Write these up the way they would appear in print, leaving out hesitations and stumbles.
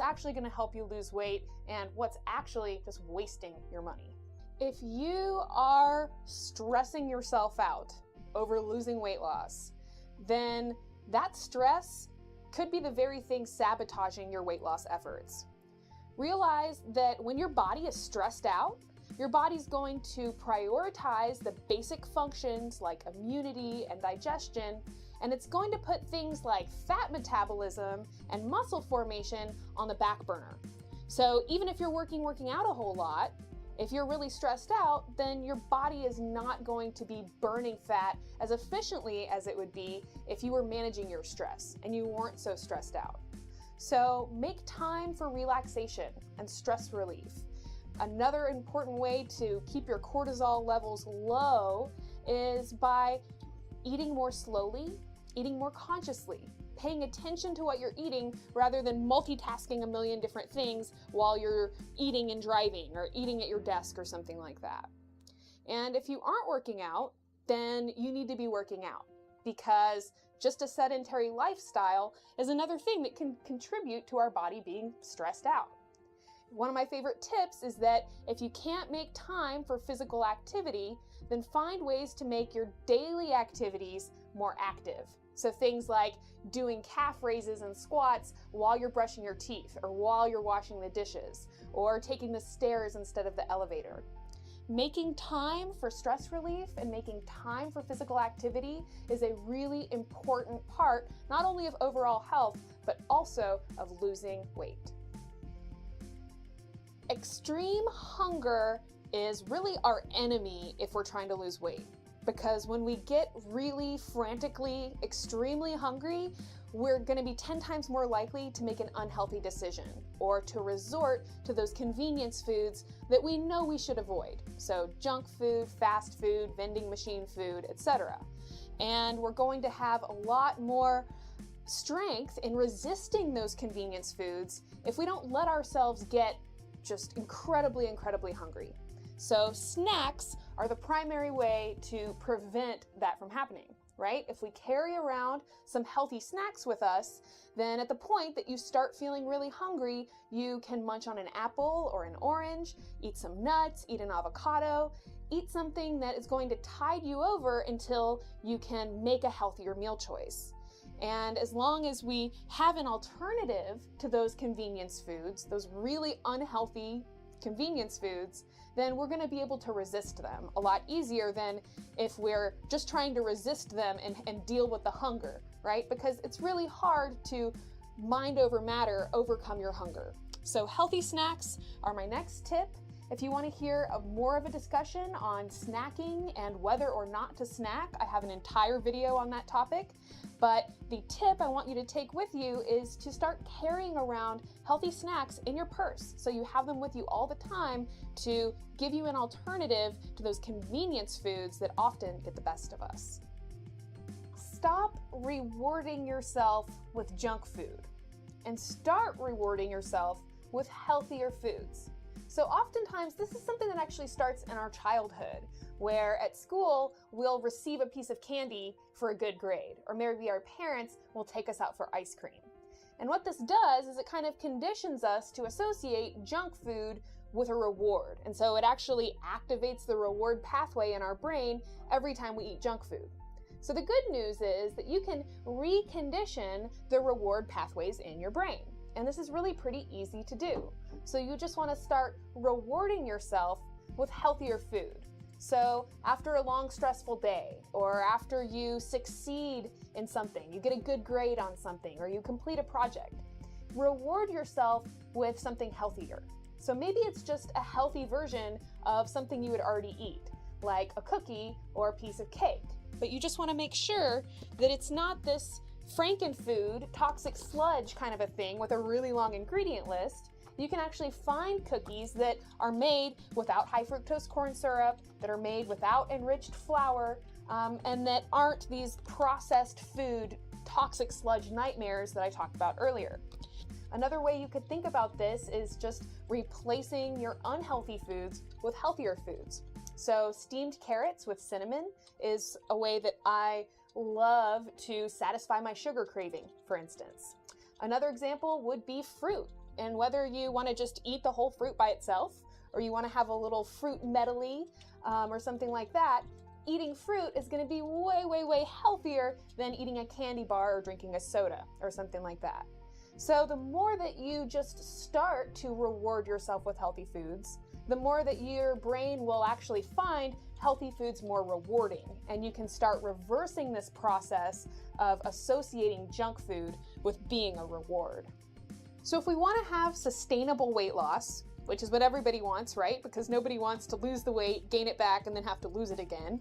actually going to help you lose weight and what's actually just wasting your money. If you are stressing yourself out over losing weight loss, then that stress could be the very thing sabotaging your weight loss efforts. Realize that when your body is stressed out, your body's going to prioritize the basic functions like immunity and digestion, and it's going to put things like fat metabolism and muscle formation on the back burner. So even if you're working out a whole lot, if you're really stressed out, then your body is not going to be burning fat as efficiently as it would be if you were managing your stress and you weren't so stressed out. So make time for relaxation and stress relief. Another important way to keep your cortisol levels low is by eating more slowly, eating more consciously, paying attention to what you're eating rather than multitasking a million different things while you're eating and driving or eating at your desk or something like that. And if you aren't working out, then you need to be working out, because just a sedentary lifestyle is another thing that can contribute to our body being stressed out. One of my favorite tips is that if you can't make time for physical activity, then find ways to make your daily activities more active. So things like doing calf raises and squats while you're brushing your teeth or while you're washing the dishes, or taking the stairs instead of the elevator. Making time for stress relief and making time for physical activity is a really important part, not only of overall health, but also of losing weight. Extreme hunger is really our enemy if we're trying to lose weight, because when we get really frantically, extremely hungry, we're going to be 10 times more likely to make an unhealthy decision or to resort to those convenience foods that we know we should avoid. So junk food, fast food, vending machine food, etc. And we're going to have a lot more strength in resisting those convenience foods if we don't let ourselves get just incredibly hungry. So snacks are the primary way to prevent that from happening, right? If we carry around some healthy snacks with us, then at the point that you start feeling really hungry, you can munch on an apple or an orange, eat some nuts, eat an avocado, eat something that is going to tide you over until you can make a healthier meal choice. And as long as we have an alternative to those convenience foods, those really unhealthy convenience foods, then we're going to be able to resist them a lot easier than if we're just trying to resist them and deal with the hunger, right? Because it's really hard to mind over matter, overcome your hunger. So healthy snacks are my next tip. If you want to hear more of a discussion on snacking and whether or not to snack, I have an entire video on that topic. But the tip I want you to take with you is to start carrying around healthy snacks in your purse, so you have them with you all the time to give you an alternative to those convenience foods that often get the best of us. Stop rewarding yourself with junk food and start rewarding yourself with healthier foods. So oftentimes this is something that actually starts in our childhood, where at school we'll receive a piece of candy for a good grade, or maybe our parents will take us out for ice cream. And what this does is it kind of conditions us to associate junk food with a reward. And so it actually activates the reward pathway in our brain every time we eat junk food. So the good news is that you can recondition the reward pathways in your brain. And this is really pretty easy to do. So you just want to start rewarding yourself with healthier food. So after a long, stressful day, or after you succeed in something, you get a good grade on something, or you complete a project, reward yourself with something healthier. So maybe it's just a healthy version of something you would already eat, like a cookie or a piece of cake. But you just want to make sure that it's not this Frankenfood, toxic sludge kind of a thing with a really long ingredient list. You can actually find cookies that are made without high fructose corn syrup, that are made without enriched flour, and that aren't these processed food, toxic sludge nightmares that I talked about earlier. Another way you could think about this is just replacing your unhealthy foods with healthier foods. So steamed carrots with cinnamon is a way that I love to satisfy my sugar craving, for instance. Another example would be fruit. And whether you want to just eat the whole fruit by itself, or you want to have a little fruit medley or something like that, eating fruit is going to be way, way, way healthier than eating a candy bar or drinking a soda or something like that. So the more that you just start to reward yourself with healthy foods, the more that your brain will actually find healthy foods more rewarding, and you can start reversing this process of associating junk food with being a reward. So if we want to have sustainable weight loss, which is what everybody wants, right? Because nobody wants to lose the weight, gain it back, and then have to lose it again,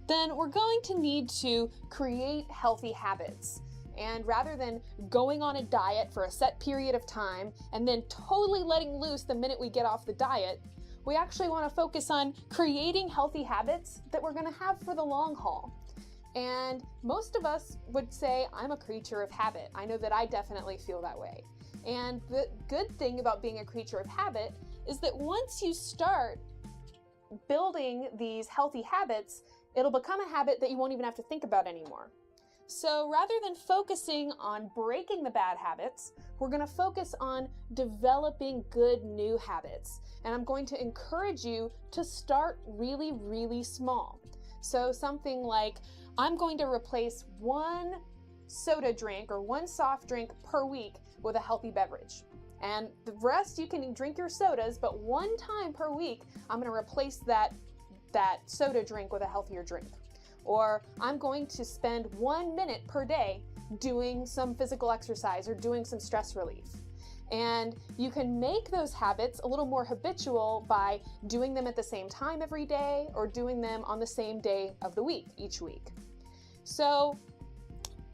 then we're going to need to create healthy habits. And rather than going on a diet for a set period of time and then totally letting loose the minute we get off the diet, we actually want to focus on creating healthy habits that we're going to have for the long haul. And most of us would say, I'm a creature of habit. I know that I definitely feel that way. And the good thing about being a creature of habit is that once you start building these healthy habits, it'll become a habit that you won't even have to think about anymore. So rather than focusing on breaking the bad habits, we're going to focus on developing good new habits. And I'm going to encourage you to start really, really small. So something like, I'm going to replace one soda drink or one soft drink per week with a healthy beverage. And the rest you can drink your sodas, but one time per week, I'm going to replace that soda drink with a healthier drink. Or I'm going to spend 1 minute per day doing some physical exercise or doing some stress relief. And you can make those habits a little more habitual by doing them at the same time every day or doing them on the same day of the week, each week. So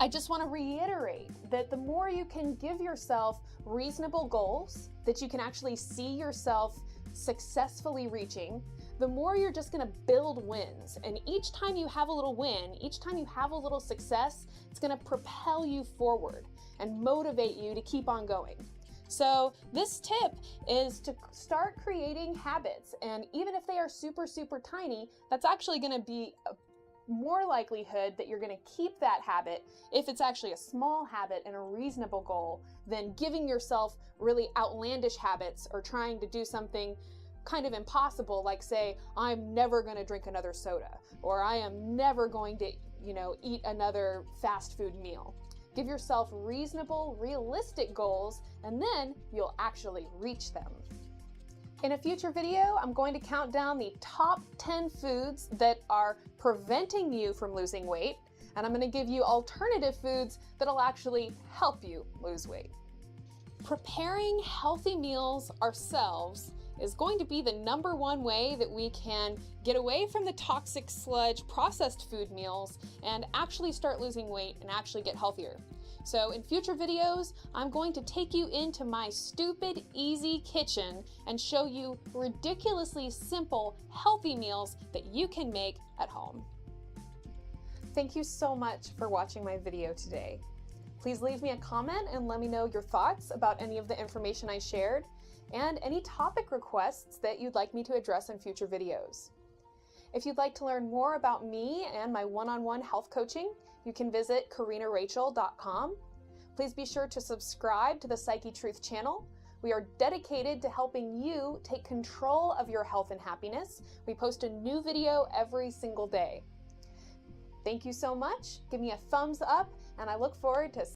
I just want to reiterate that the more you can give yourself reasonable goals that you can actually see yourself successfully reaching, the more you're just going to build wins. And each time you have a little win, each time you have a little success, it's going to propel you forward and motivate you to keep on going. So this tip is to start creating habits. And even if they are super, super tiny, that's actually going to be a more likelihood that you're going to keep that habit if it's actually a small habit and a reasonable goal than giving yourself really outlandish habits or trying to do something kind of impossible, like say, I'm never going to drink another soda, or I am never going to, eat another fast food meal. Give yourself reasonable, realistic goals, and then you'll actually reach them. In a future video, I'm going to count down the top 10 foods that are preventing you from losing weight, and I'm going to give you alternative foods that'll actually help you lose weight. Preparing healthy meals ourselves is going to be the #1 way that we can get away from the toxic sludge processed food meals and actually start losing weight and actually get healthier. So in future videos, I'm going to take you into my stupid, easy kitchen and show you ridiculously simple, healthy meals that you can make at home. Thank you so much for watching my video today. Please leave me a comment and let me know your thoughts about any of the information I shared and any topic requests that you'd like me to address in future videos. If you'd like to learn more about me and my one-on-one health coaching, you can visit KarinaRachel.com. Please be sure to subscribe to the Psyche Truth channel. We are dedicated to helping you take control of your health and happiness. We post a new video every single day. Thank you so much. Give me a thumbs up, and I look forward to